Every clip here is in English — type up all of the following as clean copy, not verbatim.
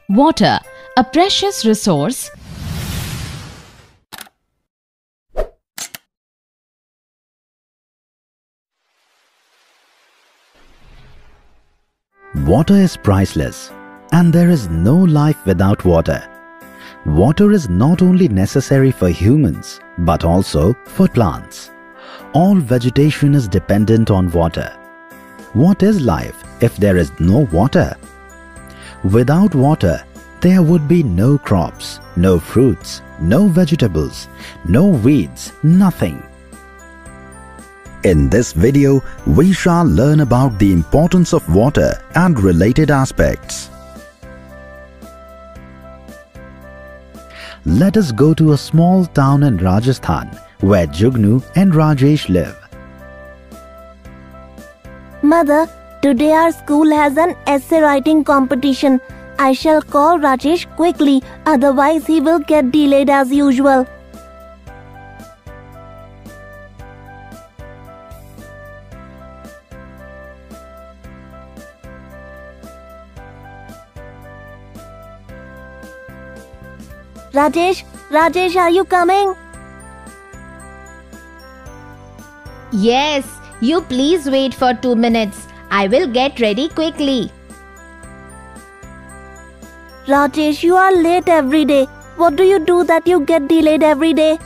Water, a precious resource. Water is priceless, and there is no life without water. Water is not only necessary for humans, but also for plants. All vegetation is dependent on water. What is life if there is no water? Without water, there would be no crops, no fruits, no vegetables, no weeds, nothing. In this video, we shall learn about the importance of water and related aspects. Let us go to a small town in Rajasthan where Jugnu and Rajesh live. Mother, today our school has an essay writing competition. I shall call Rajesh quickly, otherwise he will get delayed as usual. Rajesh, are you coming? Yes, you please wait for 2 minutes. I will get ready quickly. Rajesh, you are late every day. What do you do that you get delayed every day?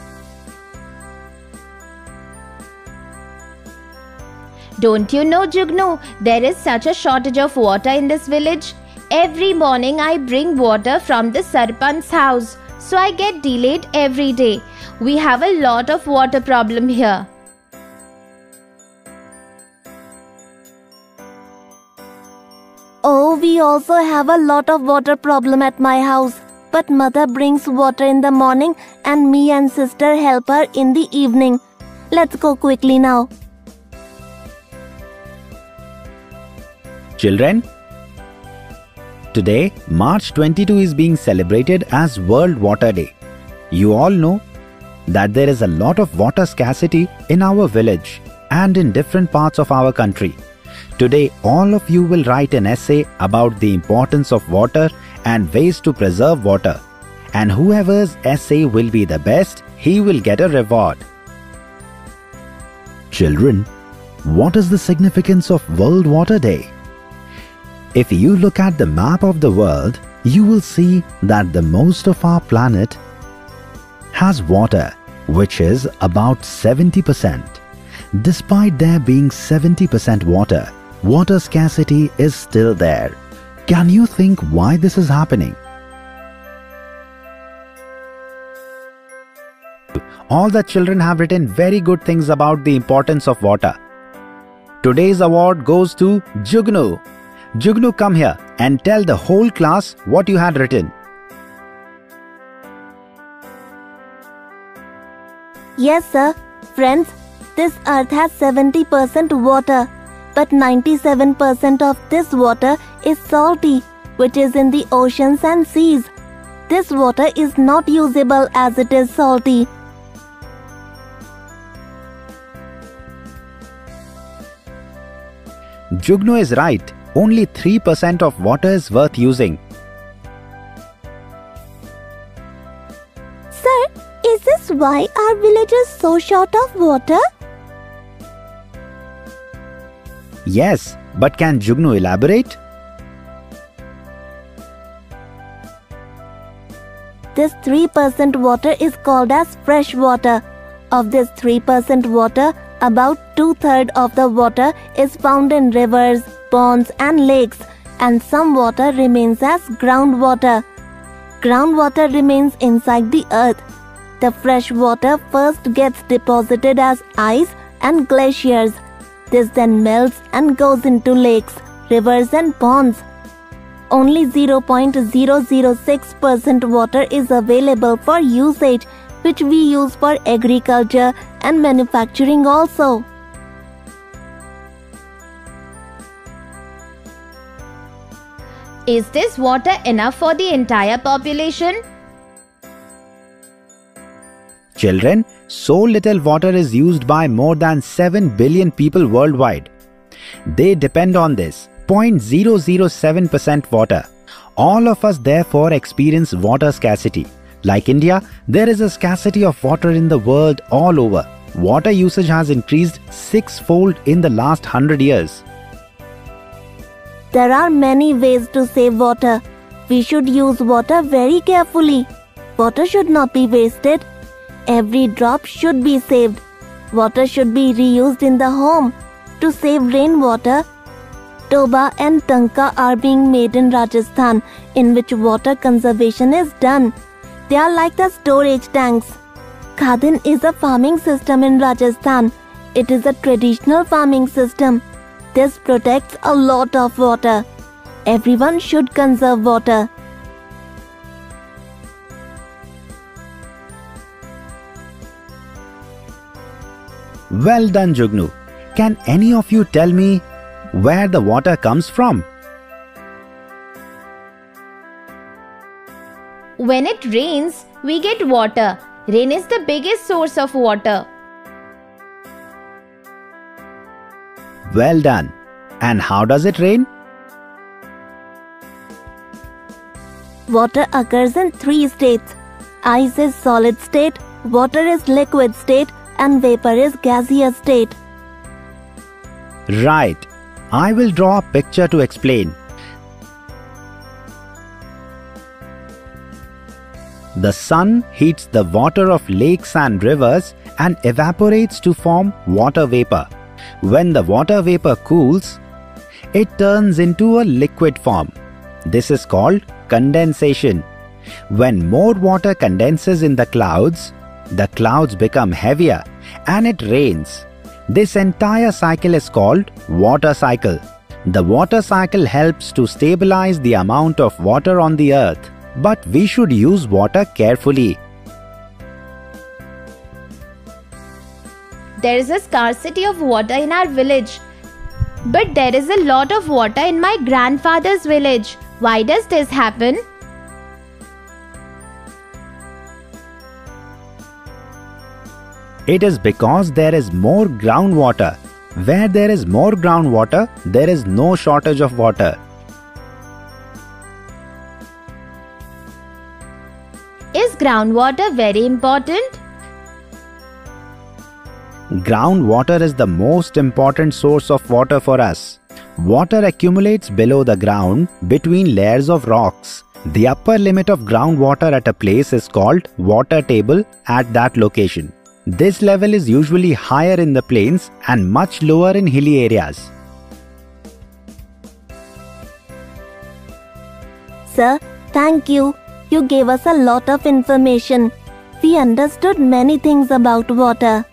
Don't you know, Jugnu, there is such a shortage of water in this village. Every morning I bring water from the Sarpanch's house, so I get delayed every day. We have a lot of water problem here. Oh, we also have a lot of water problem at my house. But mother brings water in the morning and me and sister help her in the evening. Let's go quickly now. Children, today March 22 is being celebrated as World Water Day. You all know that there is a lot of water scarcity in our village and in different parts of our country. Today, all of you will write an essay about the importance of water and ways to preserve water. And whoever's essay will be the best, he will get a reward. Children, what is the significance of World Water Day? If you look at the map of the world, you will see that the most of our planet has water, which is about 70%. Despite there being 70% water, water scarcity is still there. Can you think why this is happening? All the children have written very good things about the importance of water. Today's award goes to Jugnu. Jugnu, come here and tell the whole class what you had written. Yes, sir. Friends, this earth has 70% water. But 97% of this water is salty, which is in the oceans and seas. This water is not usable as it is salty. Jugnu is right. Only 3% of water is worth using. Sir, is this why our village is so short of water? Yes, but can Jugnu elaborate? This 3% water is called as fresh water. Of this 3% water, about 2/3 of the water is found in rivers, ponds and lakes, and some water remains as groundwater. Groundwater remains inside the earth. The fresh water first gets deposited as ice and glaciers. This then melts and goes into lakes, rivers and ponds. Only 0.006% water is available for usage, which we use for agriculture and manufacturing also. Is this water enough for the entire population? Children, so little water is used by more than 7 billion people worldwide. They depend on this 0.007% water All of us therefore experience water scarcity. Like India, there is a scarcity of water in the world all over. Water usage has increased 6-fold in the last 100 years. There are many ways to save water. We should use water very carefully. Water should not be wasted. Every drop should be saved. Water should be reused in the home. To save rainwater, Toba and Tanka are being made in Rajasthan, in which water conservation is done. They are like the storage tanks. Khadin is a farming system in Rajasthan. It is a traditional farming system. This protects a lot of water. Everyone should conserve water. Well done, Jugnu. Can any of you tell me where the water comes from? When it rains, we get water. Rain is the biggest source of water. Well done. And how does it rain? Water occurs in 3 states. Ice is solid state, water is liquid state, and vapor is gaseous state. Right. I will draw a picture to explain. The sun heats the water of lakes and rivers and evaporates to form water vapor. When the water vapor cools, it turns into a liquid form. This is called condensation. When more water condenses in the clouds become heavier and it rains. This entire cycle is called water cycle. The water cycle helps to stabilize the amount of water on the earth, but we should use water carefully. There is a scarcity of water in our village. But there is a lot of water in my grandfather's village. Why does this happen? It is because there is more groundwater. Where there is more groundwater, there is no shortage of water. Is groundwater very important? Groundwater is the most important source of water for us. Water accumulates below the ground between layers of rocks. The upper limit of groundwater at a place is called water table at that location. This level is usually higher in the plains and much lower in hilly areas. Sir, thank you. You gave us a lot of information. We understood many things about water.